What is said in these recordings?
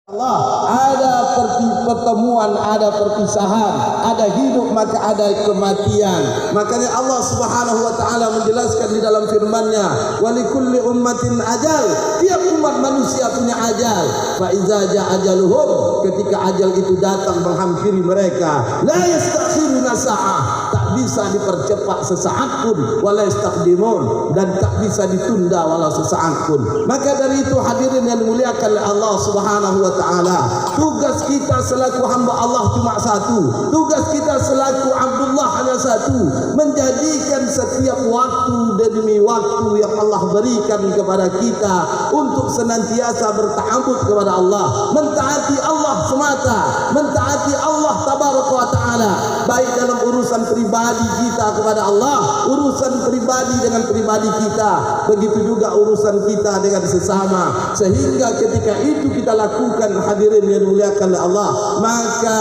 Allah, ada pertemuan, ada perpisahan, ada hidup maka ada kematian. Makanya Allah Subhanahu wa taala menjelaskan di dalam firman-Nya, "Wa likulli ummatin ajal." Tiap umat manusia punya ajal. Fa iza jaa ajaluhum, ketika ajal itu datang menghampiri mereka, la yastakhiruna sa'ah, tak bisa dipercepat sesaat pun, wala yastaqdimun, dan tak bisa ditunda walau sesaat pun. Maka dari itu hadirin yang dimuliakan oleh Allah Subhanahu wa taala, tugas kita selaku hamba Allah cuma satu. Tugas kita selaku Abdullah hanya satu, menjadikan setiap waktu demi waktu yang Allah berikan kepada kita untuk senantiasa berta'abbud kepada Allah, mentaati Allah semata, mentaati Allah tabaraka wa taala, baik dalam urusan pribadi kita kepada Allah, urusan pribadi dengan pribadi kita, begitu juga urusan kita dengan sesama. Sehingga ketika itu kita lakukan, hadirin yang dimuliakan oleh Allah, maka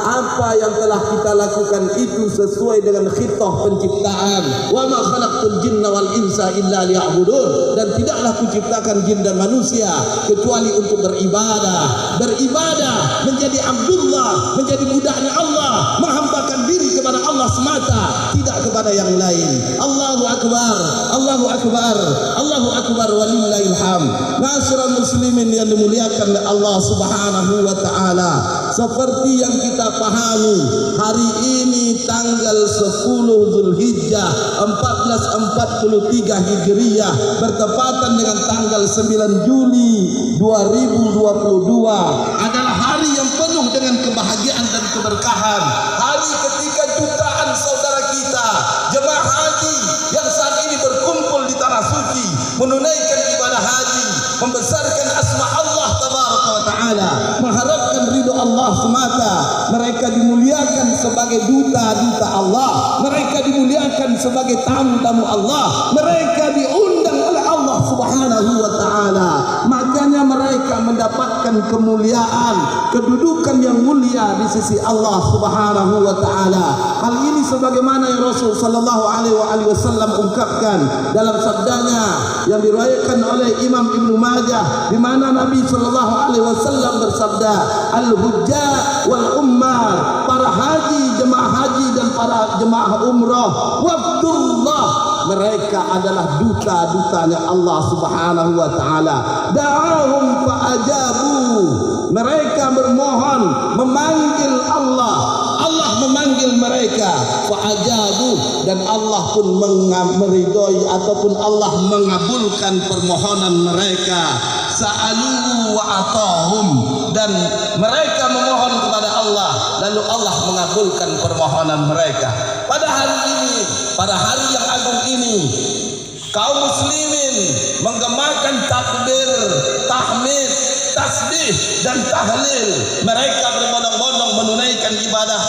apa yang telah kita lakukan itu sesuai dengan khitah penciptaan. Wa ma khalaqtul jinna wal insa illa liya'budun, dan tidaklah kuciptakan jin dan manusia kecuali untuk beribadah. Beribadah, menjadi Abdullah, menjadi budaknya Allah, menghambakan diri kepada Allah semata, tidak kepada yang lain. Allahu akbar, Allahu akbar, Allahu akbar, walillahil hamd. Ma'asyiral muslimin yang dimuliakan oleh Allah Subhanahu wa taala, seperti yang kita pahami, hari ini tanggal 10 Zulhijjah 1443 Hijriah bertepatan dengan tanggal 9 Juli 2022 adalah hari yang penuh dengan kebahagiaan dan keberkahan. Hari ketika jutaan saudara kita jemaah haji yang saat ini berkumpul di tanah suci menunaikan ibadah haji, membesarkan asma Allah tabaraka wa taala, mengharapkan ridho Allah semata. Mereka dimuliakan sebagai duta-duta Allah, mereka dimuliakan sebagai tamu-tamu Allah, mereka diundang oleh Allah Subhanahu wa taala. Makanya mereka mendapatkan kemuliaan, kedudukan yang mulia di sisi Allah Subhanahu wa taala. Hal ini sebagaimana yang Rasul sallallahu alaihi wasallam ungkapkan dalam sabdanya yang diriwayatkan oleh Imam Ibnu Majah, di mana Nabi sallallahu alaihi wasallam bersabda, "Al-hujjah wal ummah," para haji, jemaah haji dan para jemaah umrah, wafdullah, mereka adalah duta-dutanya Allah Subhanahu wa taala. Da'ahum fa'ajabu, mereka bermohon, memanggil Allah, Allah memanggil mereka, fa'ajabu, dan Allah pun meridhoi ataupun Allah mengabulkan permohonan mereka. Sa'aluhu wa atahum, dan mereka memohon kepada Allah, lalu Allah mengabulkan permohonan mereka. Pada hari ini, pada hari yang agung ini, kaum muslimin menggemakan takbir, tahmid, tasbih dan tahlil. Mereka berbondong-bondong menunaikan ibadah,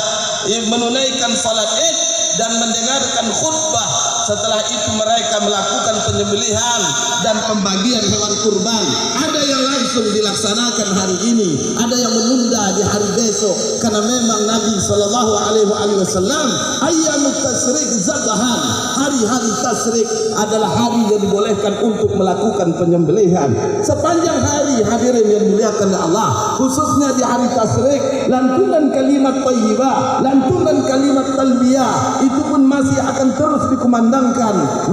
menunaikan salat Id dan mendengarkan khutbah. Setelah itu mereka melakukan penyembelihan dan pembagian hewan kurban. Ada yang langsung dilaksanakan hari ini, ada yang menunda di hari besok, karena memang Nabi sallallahu alaihi wasallam ayyamut tasyrik zabahan, hari-hari tasyrik adalah hari yang dibolehkan untuk melakukan penyembelihan. Sepanjang hari, hadirin yang dimuliakan Allah, khususnya di hari tasyrik, lantunan kalimat thayyibah, lantunan kalimat talbiyah itu pun masih akan terus dikumandangkan.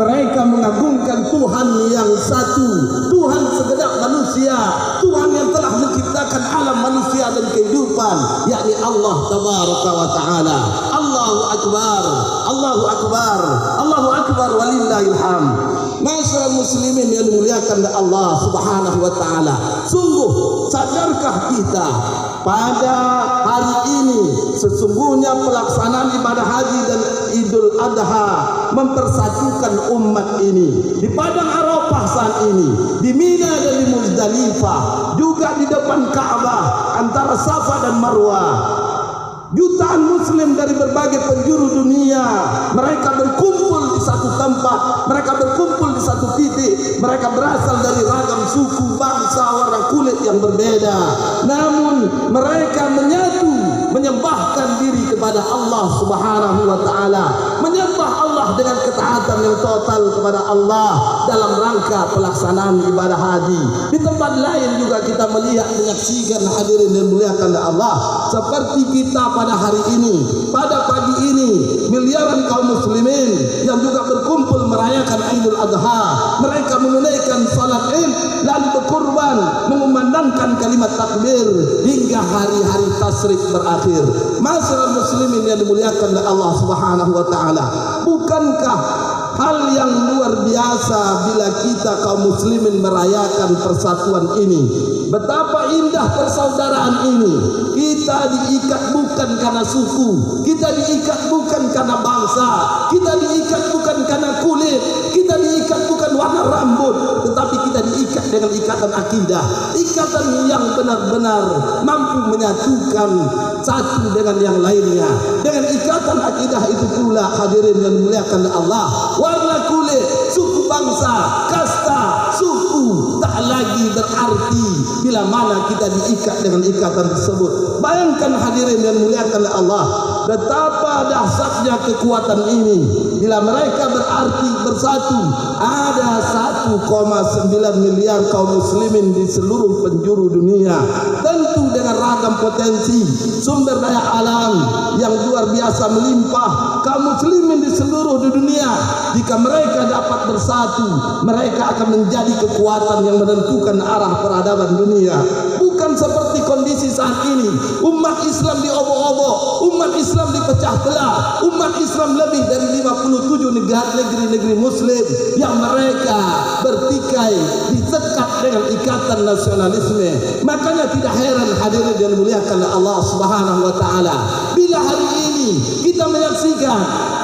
Mereka mengagungkan Tuhan yang satu, Tuhan segenap manusia, Tuhan yang telah menciptakan alam manusia dan kehidupan, yakni Allah tabaraka wa taala. Allahu akbar, Allahu akbar, Allahu akbar, walillahil hamd. Masyaallah muslimin yang dimuliakan oleh Allah Subhanahu wa taala, sungguh sadarkah kita pada hari ini sesungguhnya pelaksanaan ibadah haji dan Idul Adha mempersatukan umat ini. Di padang Arafah saat ini, di Mina dan di Muzdalifah, juga di depan Ka'bah antara Safa dan Marwah, jutaan muslim dari berbagai penjuru dunia, mereka berkumpul di satu tempat, mereka berkumpul di satu titik. Mereka berasal dari ragam suku, bangsa, warna kulit yang berbeda, namun mereka menyatu menyembahkan diri kepada Allah Subhanahu wa taala, menyembah Allah dengan ketaatan yang total kepada Allah dalam rangka pelaksanaan ibadah haji. Di tempat lain juga kita melihat, menyaksikan hadirin dan muliakan Allah, seperti kita pada hari ini, pada pagi ini, miliaran kaum muslimin yang juga berkumpul merayakan Idul Adha. Mereka menunaikan salat Id, lalu berkurban, mengumandangkan kalimat takbir hingga hari-hari tasyrik berakhir. Masyarakat muslimin yang dimuliakan oleh Allah Subhanahu wa taala, bukankah hal yang luar biasa bila kita kaum muslimin merayakan persatuan ini? Betapa indah persaudaraan ini. Kita diikat bukan karena suku, kita diikat bukan karena bangsa, kita diikat bukan karena kulit, kita diikat bukan warna rambut, tetapi kita diikat dengan ikatan akidah, ikatan yang benar-benar mampu menyatukan satu dengan yang lainnya. Dengan ikatan akidah itu pula hadirin yang dimuliakan Allah, warna kulit, suku, bangsa, kasta, suku tak lagi berarti bila mana kita diikat dengan ikatan tersebut. Bayangkan hadirin yang dimuliakan Allah, betapa dahsyatnya kekuatan ini bila mereka berarti bersatu. Ada 1,9 miliar kaum muslimin di seluruh penjuru dunia, tentu dengan ragam potensi sumber daya alam yang luar biasa melimpah. Kaum muslimin di seluruh dunia, jika mereka dapat bersatu, mereka akan menjadi kekuatan yang menentukan arah peradaban dunia. Bukan seperti kondisi saat ini, umat Islam diobok-obok, umat Islam dipecah belah, umat Islam lebih dari 57 negeri muslim yang mereka bertikai, disekat dengan ikatan nasionalisme. Makanya tidak heran hadirin yang dimuliakan Allah Subhanahu wa taala, bila hari ini kita menyaksikan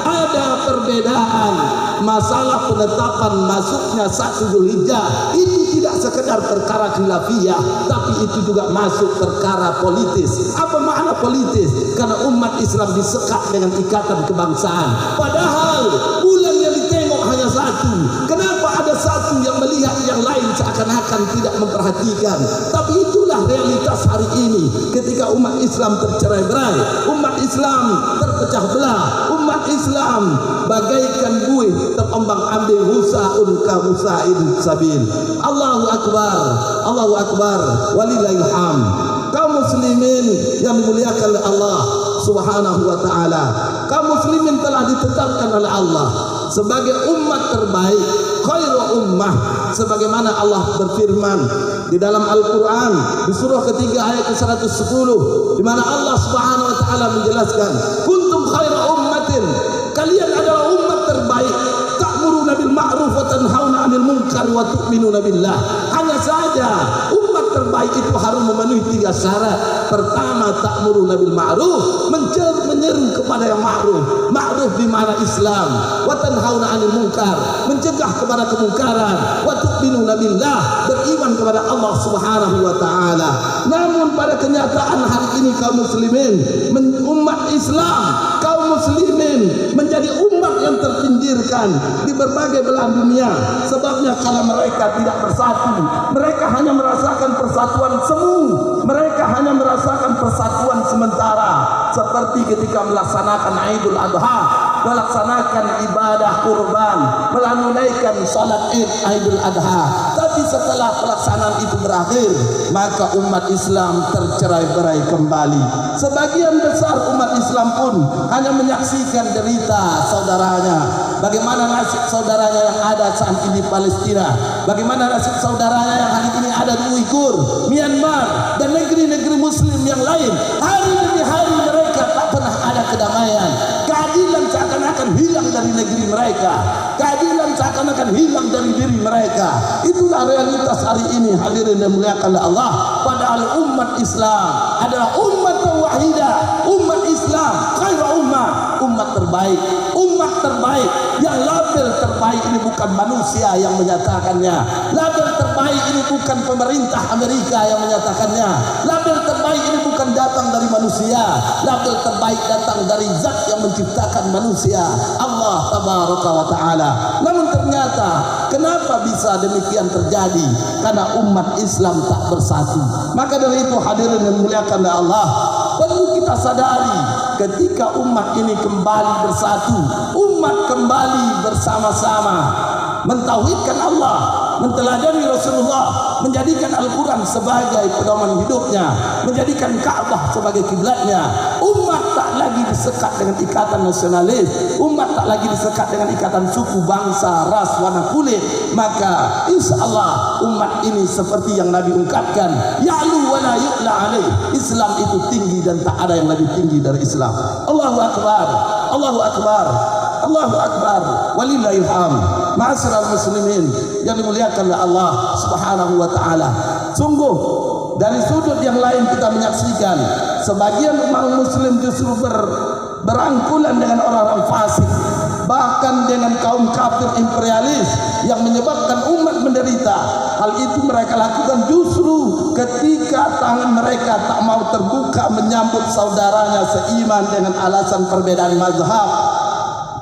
ada perbedaan masalah penetapan masuknya 1 Zulhijjah. Itu tidak sekedar perkara khilafiyah, tapi itu juga masuk perkara politis. Apa makna politis? Karena umat Islam disekat dengan ikatan kebangsaan. Padahal bulan yang ditengok hanya satu. Kenapa ada satu yang melihat yang lain seakan-akan tidak memperhatikan? Tapi itulah realitas hari ini. Ketika umat Islam tercerai-berai, umat Islam terpecah belah, umat Islam bagaikan buih terombang-ambing, husaun ka husain sabil. Allahu akbar, Allahu akbar, walillahil hamd. Kaum muslimin yang dimuliakan oleh Allah Subhanahu wa taala, kaum muslimin telah ditetapkan oleh Allah sebagai umat terbaik, khairu ummah, sebagaimana Allah berfirman di dalam Al-Qur'an di surah ketiga ayat ke-110, di mana Allah Subhanahu wa taala menjelaskan, kuntum khairu ummatin, kalian adalah umat terbaik, ta'muruna bil ma'ruf wa tanhauna 'anil munkar wa tu'minuna billah. Hanya saja umat terbaik itu harus memenuhi 3 syarat. Pertama, ta'muruna bil ma'ruf, menyeru kepada yang ma'ruf. Ma'ruf di mana Islam. Wa tanhauna 'anil munkar, mencegah kepada kemungkaran. Wa tu'minuna billah, beriman kepada Allah Subhanahu wa taala. Namun pada kenyataan hari ini kaum muslimin, umat Islam, kaum muslimin menjadi umat yang terpinggirkan di berbagai belahan dunia. Sebabnya karena mereka tidak bersatu, mereka hanya merasakan persatuan semu, mereka hanya merasakan persatuan sementara, seperti ketika melaksanakan Idul Adha, melaksanakan ibadah kurban, menunaikan salat Id Idul Adha. Tapi setelah pelaksanaan itu berakhir, maka umat Islam tercerai-berai kembali. Sebagian besar umat Islam pun hanya menyaksikan derita saudaranya. Bagaimana nasib saudaranya yang ada saat ini di Palestina, bagaimana nasib saudaranya yang hari ini ada di Uighur, Myanmar, dan negeri-negeri muslim yang lain. Hari demi hari mereka tak pernah ada kedamaian. Keadilan seakan-akan hilang dari negeri mereka, keadilan seakan-akan hilang dari diri mereka. Itulah realitas hari ini hadirin dan muliakan Allah. Padahal umat Islam adalah umat wahidah, umat Islam khairu ummah, umat terbaik, umat terbaik. Yang label terbaik ini bukan manusia yang menyatakannya, label terbaik ini bukan pemerintah Amerika yang menyatakannya, label terbaik ini bukan datang dari manusia, label terbaik datang dari zat yang menciptakan manusia, Allah tabaraka wa ta'ala. Namun ternyata kenapa bisa demikian terjadi? Karena umat Islam tak bersatu. Maka dari itu hadirin yang dimuliakan oleh Allah, perlu kita sadari ketika umat ini kembali bersatu, umat kembali bersama-sama mentauhidkan Allah, menteladani Rasulullah, menjadikan Al-Quran sebagai pedoman hidupnya, menjadikan Ka'bah sebagai kiblatnya. Umat tak lagi disekat dengan ikatan nasionalis, umat tak lagi disekat dengan ikatan suku, bangsa, ras, warna kulit. Maka insya Allah umat ini seperti yang Nabi ungkapkan, ya'lu wa la yu'la alaih. Islam itu tinggi dan tak ada yang lebih tinggi dari Islam. Allahu Akbar, Allahu Akbar, Allahu Akbar, walillahil hamd. Ma'asyiral muslimin yang dimuliakan oleh Allah Subhanahu wa taala. Sungguh dari sudut yang lain kita menyaksikan sebagian umat muslim justru berangkulan dengan orang-orang fasik, bahkan dengan kaum kafir imperialis yang menyebabkan umat menderita. Hal itu mereka lakukan justru ketika tangan mereka tak mau terbuka menyambut saudaranya seiman dengan alasan perbedaan mazhab,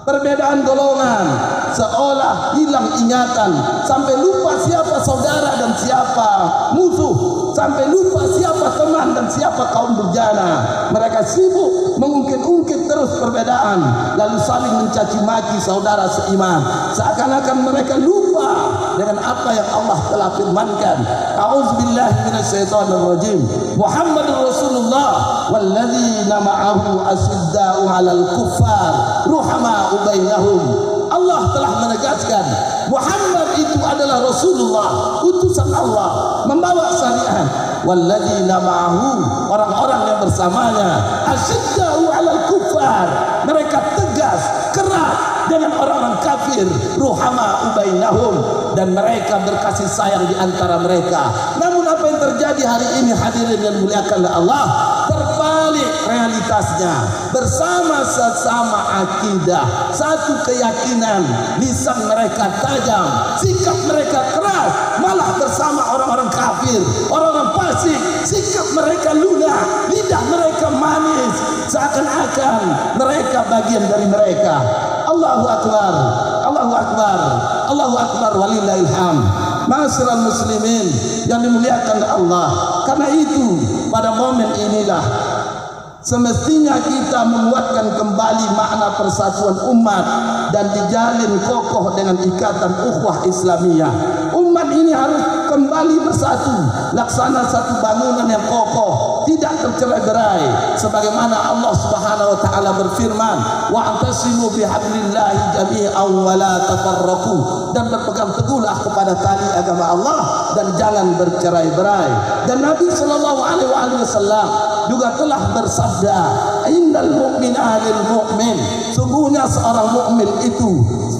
perbedaan golongan, seolah hilang ingatan, sampai lupa siapa saudara dan siapa musuh, sampai lupa siapa teman dan siapa kaum durjana. Mereka sibuk mengungkit-ungkit terus perbedaan, lalu saling mencaci maki saudara seiman, seakan-akan mereka lupa dengan apa yang Allah telah firmankan. A'udzubillahi minasyaitonirrajim. Muhammadur Rasulullah walladzina ma'ahu asyidda'u 'alal kuffar ruhama'u bainahum. Allah telah menegaskan Muhammad itu adalah Rasulullah, utusan Allah, membawa syariat. Walladzina ma'ahu, orang-orang yang bersamanya, asyidda'u 'alal kuffar, mereka tegas, keras dengan orang-orang kafir, ruhama'u bainahum, dan mereka berkasih sayang di antara mereka. Namun apa yang terjadi hari ini hadirin yang dimuliakan oleh Allah, terbalik realitasnya. Bersama-sama akidah, satu keyakinan, lisan mereka tajam, sikap mereka keras, malah bersama orang-orang kafir, orang-orang fasik, sikap mereka lunak, lidah mereka manis, seakan-akan mereka bagian dari mereka. Allahu Akbar, Allahu Akbar, Allahu Akbar, walillahil hamd. Ma'asyiral muslimin yang dimuliakan Allah, karena itu pada momen inilah semestinya kita menguatkan kembali makna persatuan umat dan dijalin kokoh dengan ikatan ukhuwah Islamiyah. Umat ini harus kembali bersatu, laksana satu bangunan yang kokoh, tidak tercerai-berai, sebagaimana Allah Subhanahu wa taala berfirman, wa'tasimu bihablillahi jami'an wa la tafarraqu, dan berpegang teguhlah kepada tali agama Allah dan jangan bercerai-berai. Dan Nabi sallallahu alaihi wasallam juga telah bersabda, innal mu'mina lil mu'min, sungguhnya seorang mukmin itu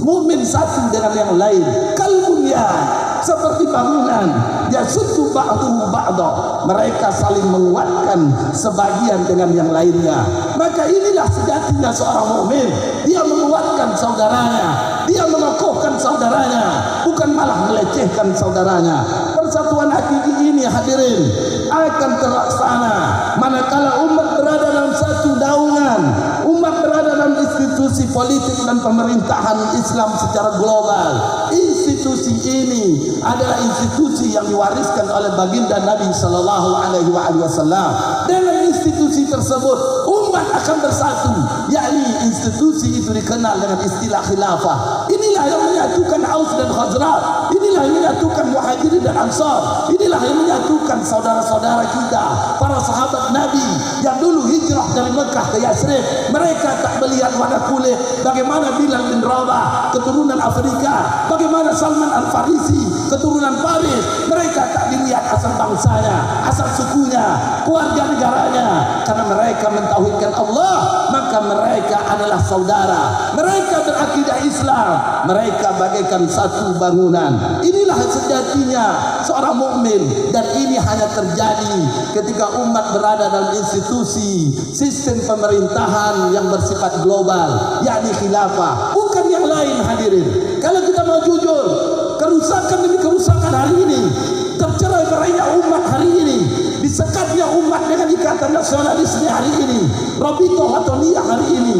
mukmin satu dengan yang lain, kal bunyan, seperti bangunan, yasuddu ba'duhu ba'da, mereka saling menguatkan sebagian dengan yang lainnya. Maka inilah sejatinya seorang mukmin, dia menguatkan saudaranya, dia mengokohkan saudaranya, bukan malah melecehkan saudaranya. Persatuan hakiki ini hadirin akan terlaksana manakala umat berada dalam satu naungan, umat berada dalam institusi politik dan pemerintahan Islam secara global. Institusi ini adalah institusi yang diwariskan oleh baginda Nabi sallallahu alaihi wasallam. Dengan institusi tersebut umat akan bersatu, yakni institusi itu dikenal dengan istilah khilafah. Inilah yang menyatukan Aus dan Khazraj, inilah yang menyatukan Muhajirin dan Ansar, inilah yang menyatukan saudara-saudara kita, para sahabat Nabi yang dulu hijrah dari Mekah ke Yathrib. Mereka tak melihat warna kulit, bagaimana Bilal bin Rabah keturunan Afrika, bagaimana Salman Al-Farisi keturunan Paris. Mereka tak dilihat asal bangsanya, asal sukunya, keluarga negaranya, karena mereka mentauhidkan Allah, maka mereka adalah saudara, mereka berakidah Islam, mereka bagaikan satu bangunan. Inilah sejatinya seorang mukmin, dan ini hanya terjadi ketika umat berada dalam institusi sistem pemerintahan yang bersifat global, yakni khilafah, bukan yang lain hadirin. Kalau kita mau jujur, kerusakan demi kerusakan hari ini, tercerai-berainya umat hari ini, disekatnya umat dengan ikatan nasionalisme hari ini, Rabitoh atau Niyah hari ini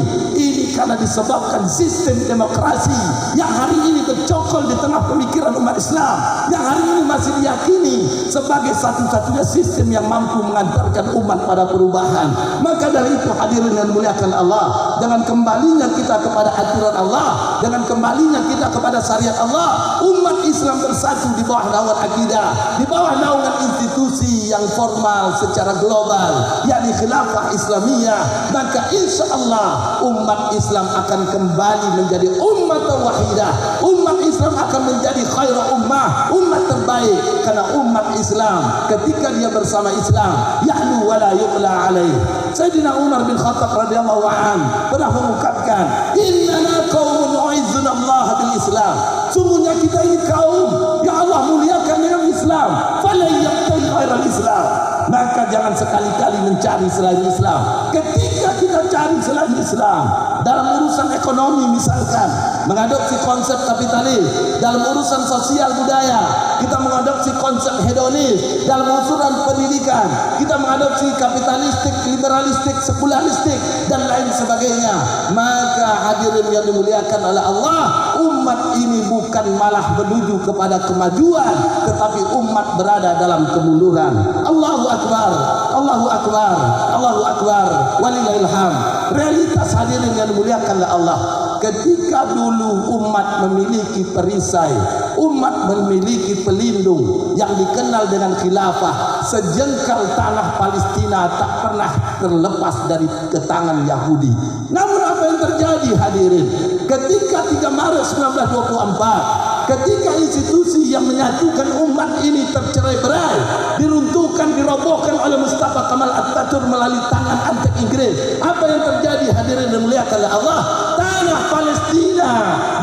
karena disebabkan sistem demokrasi yang hari ini bercokol di tengah pemikiran umat Islam, yang hari ini masih diyakini sebagai satu-satunya sistem yang mampu mengantarkan umat pada perubahan. Maka dari itu hadirin yang dimuliakan Allah, dengan kembalinya kita kepada aturan Allah, dengan kembalinya kita kepada syariat Allah, umat Islam bersatu di bawah naungan akidah, di bawah naungan institusi yang formal secara global, yakni khilafah Islamiyah. Maka insya Allah umat Islam akan kembali menjadi umat wahidah. Umat Islam akan menjadi khairul ummah, umat terbaik, karena umat Islam ketika dia bersama Islam ya'lu wa la yu'la alaih. Sayyidina Umar bin Khattab radhiyallahu an pernah mengungkapkan, innana qaumun u'izzuna Allah bil Islam. Sungguhnya kita ini kaum yang Allah muliakan dengan Islam. Fala yabtaghi ghairal Islam. Maka jangan sekali-kali mencari selain Islam. Ketika kita cari selain Islam dalam urusan ekonomi, misalkan mengadopsi konsep kapitalis, dalam urusan sosial budaya kita mengadopsi konsep hedonis, dalam urusan pendidikan kita mengadopsi kapitalistik, liberalistik, sekuleristik dan lain sebagainya, maka hadirin yang dimuliakan oleh Allah, umat ini bukan malah menuju kepada kemajuan, tetapi umat berada dalam kemunduran. Allahu Akbar, Allahu Akbar, Allahu Akbar, walillahil hamd. Realitas hadirin yang dimuliakan oleh Allah, ketika dulu umat memiliki perisai, umat memiliki pelindung yang dikenal dengan khilafah, sejengkal tanah Palestina tak pernah terlepas dari tangan Yahudi. Namun apa yang terjadi hadirin? Ketika 3 Maret 1924, ketika institusi yang menyatukan umat ini tercerai-berai, diruntuhkan, dirobohkan oleh Mustafa Kemal Atatürk melalui tangan antek Inggris, apa yang terjadi hadirin dan muliakan Allah? Tanah Palestina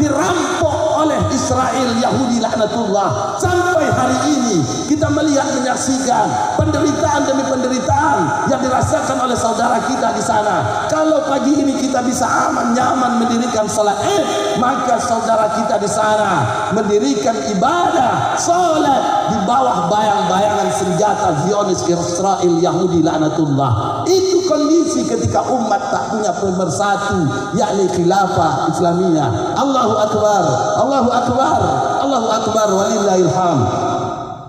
dirampok oleh Israel, Yahudi laknatullah. Sampai hari ini kita melihat, menyaksikan penderitaan demi penderitaan yang dirasakan oleh saudara kita di sana. Kalau pagi ini kita bisa aman nyaman mendirikan salat Id, maka saudara kita di sana mendirikan ibadah salat di bawah bayang-bayangan senjata Zionis Israel, Yahudi laknatullah. Itu kondisi ketika umat tak punya pemersatu, yakni khilafah Islamiyah. Allahu Akbar, Allahu Akbar, Allahu Akbar, walillahil hamd.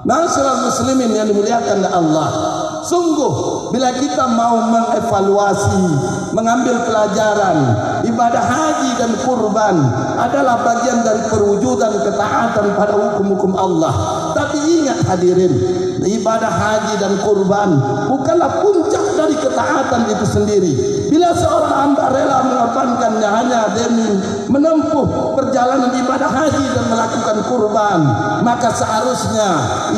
Ma'asyiral muslimin yang dimuliakan oleh Allah, sungguh bila kita mau mengevaluasi, mengambil pelajaran, ibadah haji dan kurban adalah bagian dari perwujudan ketaatan pada hukum-hukum Allah. Tapi ingat hadirin, ibadah haji dan kurban bukanlah puncak dari ketaatan itu sendiri. Bila seorang hamba rela mengorbankannya hanya demi menempuh perjalanan ibadah haji dan melakukan kurban, maka seharusnya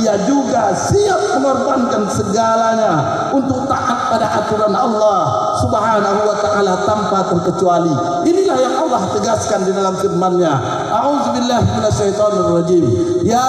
ia juga siap mengorbankan segalanya untuk taat pada aturan Allah Subhanahu wa ta'ala tanpa terkecuali. Inilah yang Allah tegaskan di dalam firman-Nya. A'udzubillahi minasyaitonir rajim. Ya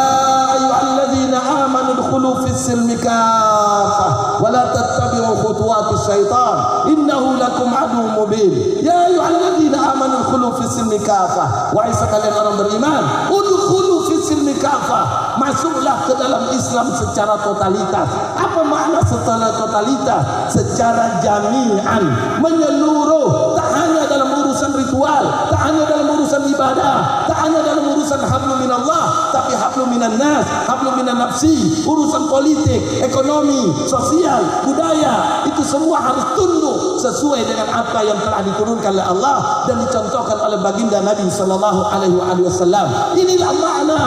ayyuhalladzina amanu dkhulu fis-silmi kaffah wa la tattabi'u khutuwatis syaitan innahu lakum aduwwun mubin. Ya ayyuhalladzina amanu dkhulu fis-silmi kaffah. Wahai sekalian orang beriman, udkhulu fis-silmi kaffah. Masuklah ke dalam Islam secara totalitas. Apa makna secara totalitas? Secara jami'an, menyeluruh, tak hanya dalam urusan ritual, tak hanya dalam urusan ibadah, tak hanya dalam urusan hablum minallah, tapi hablum minan nas, hablum minan nafsi, urusan politik, ekonomi, sosial, budaya, itu semua harus tunduk sesuai dengan apa yang telah diturunkan oleh Allah dan dicontohkan oleh baginda Nabi sallallahu alaihi wasallam. Inilah makna,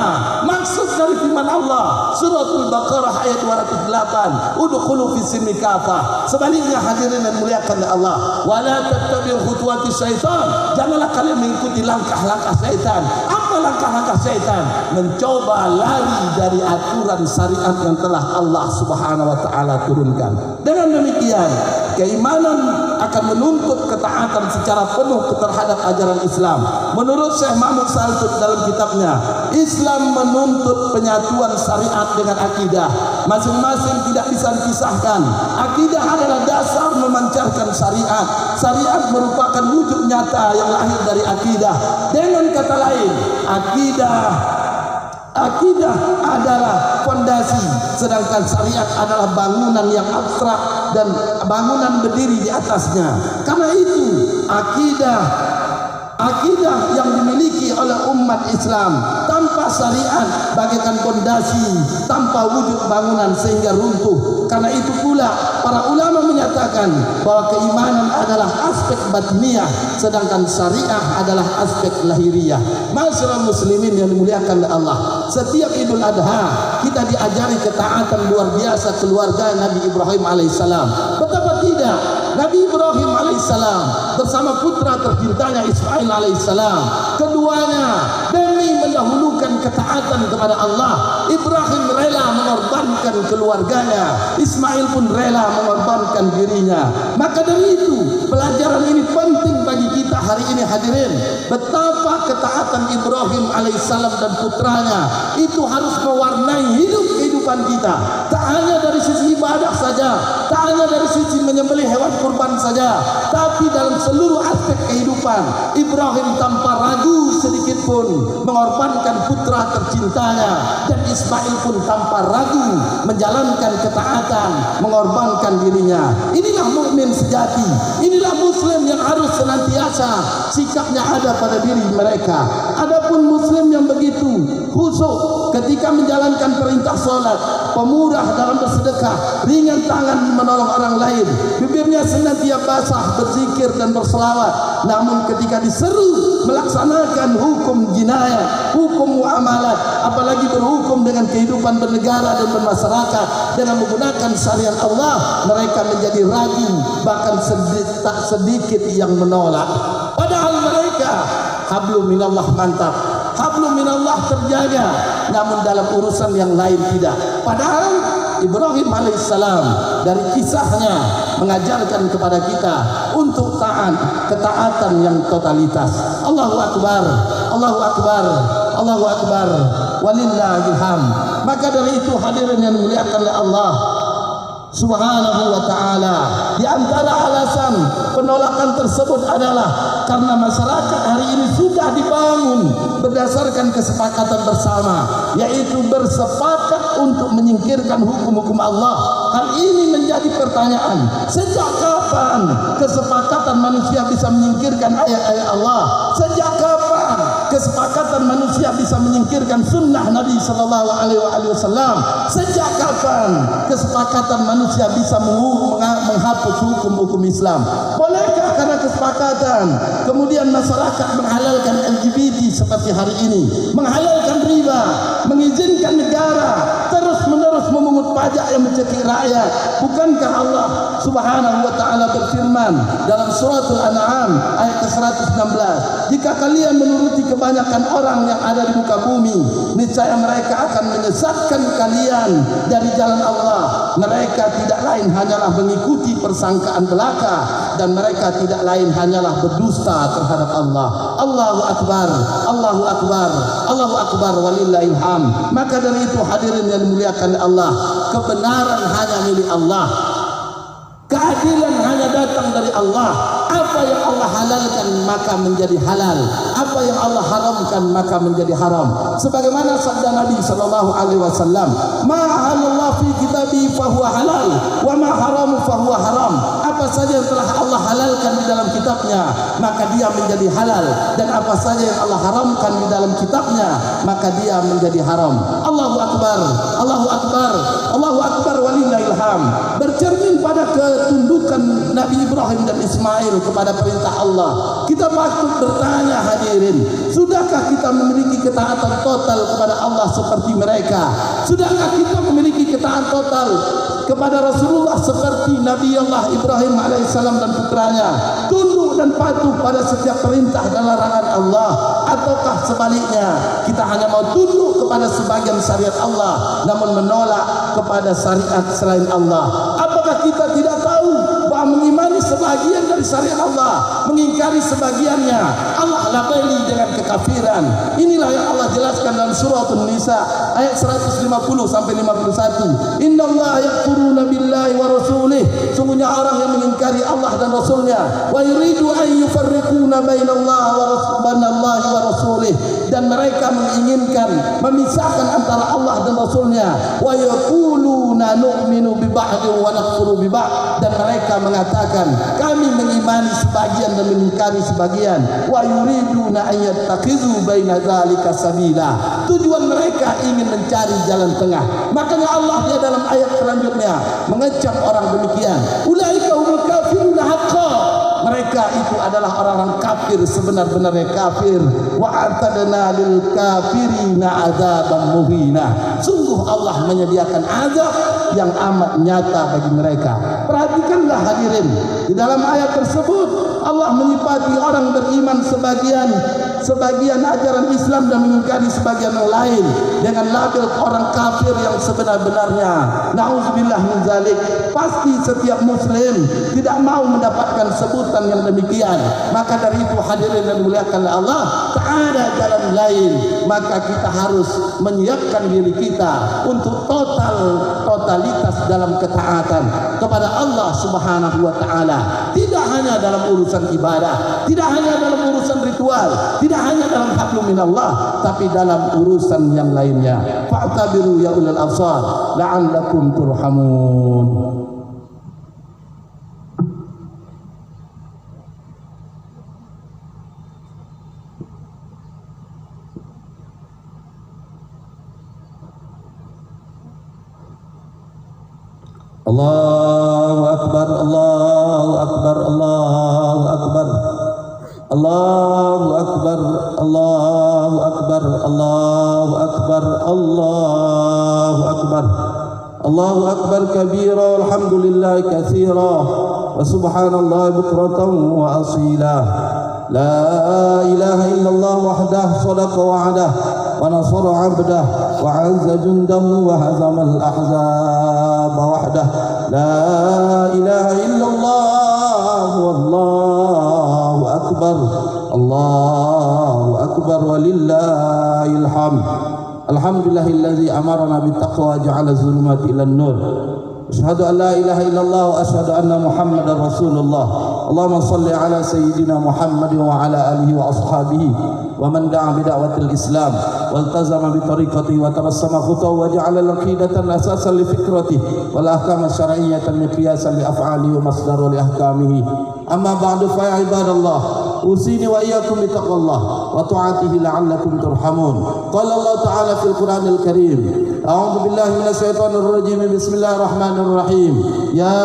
maksud dari firman Allah Suratul Baqarah ayat 208, udkhulu fis-silmi kaffah. Sebaliknya hadirin dan muliakan Allah, wala tattabi'u khutuwatis syaitan. Janganlah kalian mengikuti langkah-langkah syaitan. Apa langkah-langkah syaitan? Mencoba lari dari aturan syariat yang telah Allah Subhanahu wa taala turunkan. Dengan demikian, keimanan akan menuntut ketaatan secara penuh terhadap ajaran Islam. Menurut Syekh Mahmud Saltut dalam kitabnya, Islam menuntut penyatuan syariat dengan akidah. Masing-masing tidak bisa dipisahkan. Akidah adalah dasar memancarkan syariat. Syariat merupakan wujud nyata yang lahir dari akidah. Dengan kata lain, akidah adalah fondasi, sedangkan syariat adalah bangunan yang abstrak dan bangunan berdiri di atasnya. Karena itu akidah Akidah yang dimiliki oleh umat Islam tanpa syariat bagaikan pondasi tanpa wujud bangunan sehingga runtuh. Karena itu pula para ulama menyatakan bahwa keimanan adalah aspek batiniah, sedangkan syariah adalah aspek lahiriah. Masyaallah muslimin yang dimuliakan oleh Allah, setiap Idul Adha kita diajari ketaatan luar biasa keluarga Nabi Ibrahim alaihissalam. Betapa tidak, Nabi Ibrahim alaihissalam bersama putra tercintanya Ismail alaihissalam, keduanya demi mendahulukan ketaatan kepada Allah, Ibrahim rela mengorbankan keluarganya, Ismail pun rela mengorbankan dirinya. Maka dari itu pelajaran ini penting bagi kita hari ini hadirin, betapa ketaatan Ibrahim alaihissalam dan putranya itu harus mewarnai hidup kehidupan kita, tak hanya dari sisi ibadah saja, tak hanya dari sisi menyembelih hewan kurban saja, tapi dalam seluruh aspek kehidupan. Ibrahim tanpa ragu sedikit pun mengorbankan putra tercintanya, dan Ismail pun tanpa ragu menjalankan ketaatan, mengorbankan dirinya. Inilah mukmin sejati, inilah muslim yang harus senantiasa sikapnya ada pada diri mereka. Adapun muslim yang begitu khusyuk ketika menjalankan perintah salat, pemurah dalam bersedekah, ringan tangan menolong orang lain, bibirnya senantiasa basah berzikir dan berselawat, namun ketika diseru melaksanakan hukum jinayah, hukum muamalat, apalagi berhukum dengan kehidupan bernegara dan bermasyarakat dengan menggunakan syariat Allah, mereka menjadi ragu, bahkan tak sedikit yang menolak. Padahal mereka hablum minallah mantap, hablum minallah terjaga, namun dalam urusan yang lain tidak. Padahal Ibrahim alaihissalam dari kisahnya mengajarkan kepada kita untuk taat, ketaatan yang totalitas. Allahu akbar, Allahu akbar, Allahu akbar, walillahil hamd. Maka dari itu hadirin yang dimuliakan oleh Allah Subhanahu wa ta'ala, di antara alasan penolakan tersebut adalah karena masyarakat hari ini sudah dibangun berdasarkan kesepakatan bersama, yaitu bersepakat untuk menyingkirkan hukum-hukum Allah. Hal ini menjadi pertanyaan, sejak kapan kesepakatan manusia bisa menyingkirkan ayat-ayat Allah? Sejak kapan kesepakatan manusia bisa menyingkirkan sunnah Nabi sallallahu alaihi wasallam? Sejak kapan kesepakatan manusia bisa menghapus hukum-hukum Islam? Bolehkah karena kesepakatan kemudian masyarakat menghalalkan LGBT seperti hari ini, menghalalkan riba, mengizinkan negara terus-menerus memungut pajak yang mencekik rakyat? Bukankah Allah Subhanahu wa ta'ala berfirman dalam suratul An'am ayat ke-116, jika kalian menuruti kebanyakan orang yang ada di muka bumi, niscaya mereka akan menyesatkan kalian dari jalan Allah. Mereka tidak lain hanyalah mengikuti persangkaan belaka, dan mereka tidak lain hanyalah berdusta terhadap Allah. Allahu akbar, Allahu akbar, Allahu akbar, walillahil hamd. Maka dari itu hadirin yang dimuliakan Allah, kebenaran hanya milik Allah, keadilan hanya datang dari Allah. Apa yang Allah halalkan maka menjadi halal, apa yang Allah haramkan maka menjadi haram. Sebagaimana sabda Nabi sallallahu alaihi wasallam, ma halallahu fi kitabi fa huwa halal wa ma haramu fa huwa haram. Apa saja yang telah Allah halalkan di dalam kitabnya maka dia menjadi halal, dan apa saja yang Allah haramkan di dalam kitabnya maka dia menjadi haram. Allahu akbar, Allahu akbar, Allahu akbar, walillahil hamd. Bercermin pada ketundukan Nabi Ibrahim dan Ismail kepada perintah Allah, kita patut bertanya hadirin, sudahkah kita memiliki ketaatan total kepada Allah seperti mereka? Sudahkah kita memiliki ketaatan total kepada Rasulullah seperti Nabi Allah Ibrahim alaihissalam dan putranya, tunduk dan patuh pada setiap perintah dan larangan Allah? Ataukah sebaliknya, kita hanya mau tunduk kepada sebagian syariat Allah namun menolak kepada syariat selain Allah? Apakah kita tidak tahu bahwa mengimani sebagian dari syariat Allah, mengingkari sebagiannya, Allah labeli dengan kekafiran? Inilah yang Allah jelaskan dalam surah An-Nisa ayat 150 sampai 51. Innallaha yakfuruna billahi wa rasulih sesungguhnya orang yang mengingkari Allah dan Rasulnya, wa yuridu an yufarriquna bainallahi wa rasulih, dan mereka menginginkan memisahkan antara Allah dan Rasulnya, wa yaquluna nu'minu bi ba'din wa nakfuru bi ba'd, dan mereka mengatakan kami mengimani sebagian dan mengingkari sebagian, wa yuriduna an yattakhidhu baina dzalika sabila, tujuan mereka ingin mencari jalan tengah. Makanya Allah dia dalam ayat selanjutnya mengecam orang demikian, ulaika humul kafiruna haqqan, mereka itu adalah orang-orang kafir sebenar-benarnya kafir, wa atadna lil kafirina adzaban muhina, sungguh Allah menyediakan azab yang amat nyata bagi mereka. Perhatikanlah hadirin, di dalam ayat tersebut Allah menyifati orang beriman sebagian ajaran Islam dan mengingkari sebagian yang lain dengan label orang kafir yang sebenar-benarnya. Nauzubillah min zalik. Pasti setiap muslim tidak mau mendapatkan sebutan yang demikian. Maka dari itu hadirin dan dimuliakan Allah, tak ada jalan lain, maka kita harus menyiapkan diri kita untuk totalitas dalam ketaatan kepada Allah Subhanahu wa taala. Tidak hanya dalam urusan ibadah, tidak hanya dalam urusan ritual, tidak hanya dalam hablum minallah, tapi dalam urusan yang lainnya. Fa'tabiru ya ulul absar la'allakum turhamun. Allahu akbar, Allahu akbar, Allahu akbar, Allahu akbar, Allahu akbar, Allahu akbar, Allahu akbar, Allahu akbar kabira, alhamdulillah katsira, wa subhanallah bukratan wa asila. La ilaha illallah wahdah sadaqa wa'adah wa nasara 'abdah wa 'azza jundahu wa hazama al-ahzab wahdah. La ilaha illallah wallahu akbar, Allahu akbar walillahil hamd. Alhamdulillahilladzi amarna bittaqwa ja'ala az-zulumati ila an-nur. Asyhadu an la ilaha illallah wa asyhadu anna Muhammadar Rasulullah. Allahumma salli ala sayyidina Muhammad wa ala alihi wa ashabihi wa man da'a bi da'watil Islam wa iltazama bi tariqatihi wa tabassama khutahu wa ja'ala al-aqidatan asasan li fikratihi wal ahkam asy-syar'iyyatan miqyasan li af'alihi wa masdaran li ahkamihi. Amma ba'du fa ya ibadallah, usini wa iyyakum bi taqwallah wa ta'atihi la'allakum turhamun. Qala Allah ta'ala fil Qur'anil Karim, a'udzu billahi minasy syaithanir rajim, bismillahirrahmanirrahim. Ya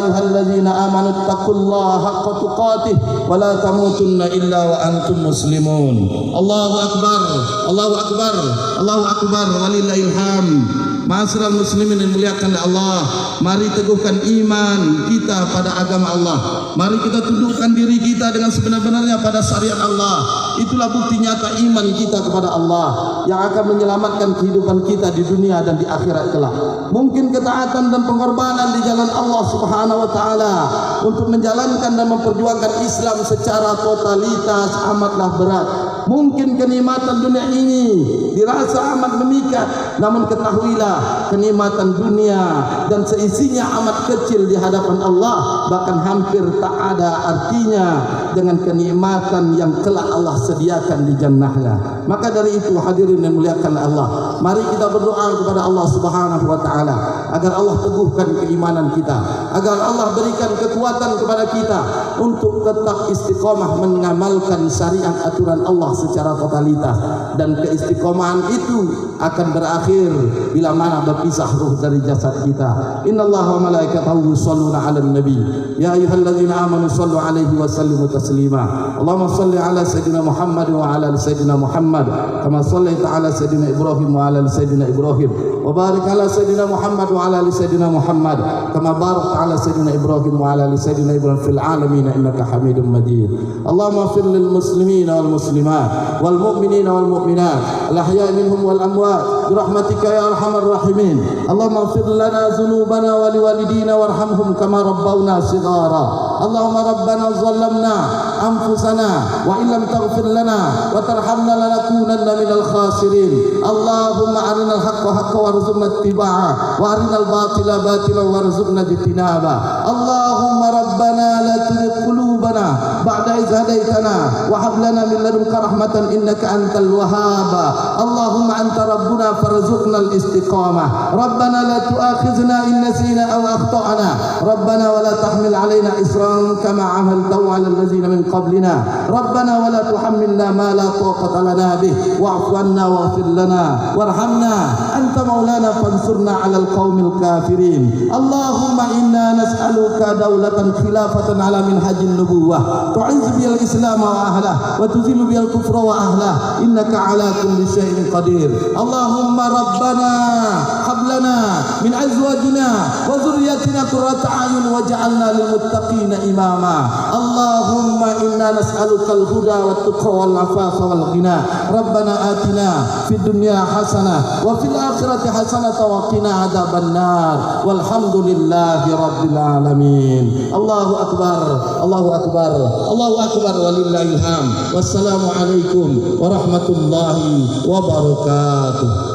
ayyuhalladzina amanu taqullaha haqqa tuqatih wa la tamutunna illa wa antum muslimun. Allahu akbar, Allahu akbar, Allahu akbar walillahil hamd. Ma'asyiral muslimin yang dimuliakan Allah, mari teguhkan iman kita pada agama Allah. Mari kita tundukkan diri kita dengan sebenar-benarnya pada syariat Allah. Itulah bukti nyata iman kita kepada Allah yang akan menyelamatkan kehidupan kita di dunia dan di akhirat kelak. Mungkin ketaatan dan pengorbanan di jalan Allah Subhanahu wa taala untuk menjalankan dan memperjuangkan Islam secara totalitas amatlah berat. Mungkin kenikmatan dunia ini dirasa amat memikat, namun ketahuilah kenikmatan dunia dan seisinya amat kecil di hadapan Allah, bahkan hampir tak ada artinya dengan kenikmatan yang kelak Allah sediakan di jannahnya. Maka dari itu hadirin yang muliakan Allah, mari kita berdoa kepada Allah Subhanahu wa taala agar Allah teguhkan keimanan kita, agar Allah berikan kekuatan kepada kita untuk tetap istiqomah mengamalkan syariat aturan Allah secara totalitas, dan keistiqomahan itu akan berakhir bila mana berpisah ruh dari jasad kita. Innallaha wa malaikatahu yusholluna 'alan nabi ya ayyuhalladzina amanu shallu 'alaihi wa sallimu taslima. Allahumma shalli 'ala sayyidina Muhammad wa 'ala ali sayyidina Muhammad kama shallaita 'ala sayyidina Ibrahim wa 'ala ali sayyidina Ibrahim wa barik 'ala sayyidina Muhammad wa 'ala ali sayyidina Muhammad kama barakta 'ala sayyidina Ibrahim wa 'ala ali sayyidina Ibrahim fil 'alamin innaka Hamidum Majid. Allahumma ighfir lil muslimina wal muslimat wal mu'minina wal mu'minat al ahya'i minhum wal amwat bi rahmatika ya arhamar الراحمين. اللهم اغفر لنا ذنوبنا ولوالدينا وارحمهم كما ربونا صغارا. اللهم ربنا ظلمنا أنفسنا وإن لم تغفر لنا وترحمنا لنكونن من الخاسرين. اللهم أرنا الحق حقا وارزقنا اتباعه وأرنا الباطل باطلا وارزقنا اجتنابه. اللهم ربنا لا تزغ قلوبنا بعد إذ هديتنا وهب لنا من لدنك رحمة إنك أنت الوهاب. اللهم أنت ربنا فارزقنا الاستقامة. ربنا لا تؤاخذنا إن نسينا أو أخطأنا. ربنا ولا تحمل علينا إصرا كما عملته على الذين من قبلنا. ربنا ولا تحملنا ما لا طاقة لنا به واعف عنا واغفر لنا وارحمنا أنت مولانا فانصرنا على القوم الكافرين. اللهم إنا نسألك دولة خلافة على منهج النبوة تعز بها الإسلام وأهله وتذل بها الكفر وأهله إنك على كل شيء قدير. اللهم ربنا هب لنا من أزواجنا وذريتنا قرة أعين واجعلنا للمتقين إماما. اللهم إنا نسألك الهدى والتقى والعفاف والغنى. ربنا آتنا في الدنيا حسنة وفي الآخرة حسنة وقنا عذاب النار والحمد لله رب العالمين. الله أكبر الله أكبر الله أكبر ولله الحمد. والسلام عليكم ورحمة الله وبركاته.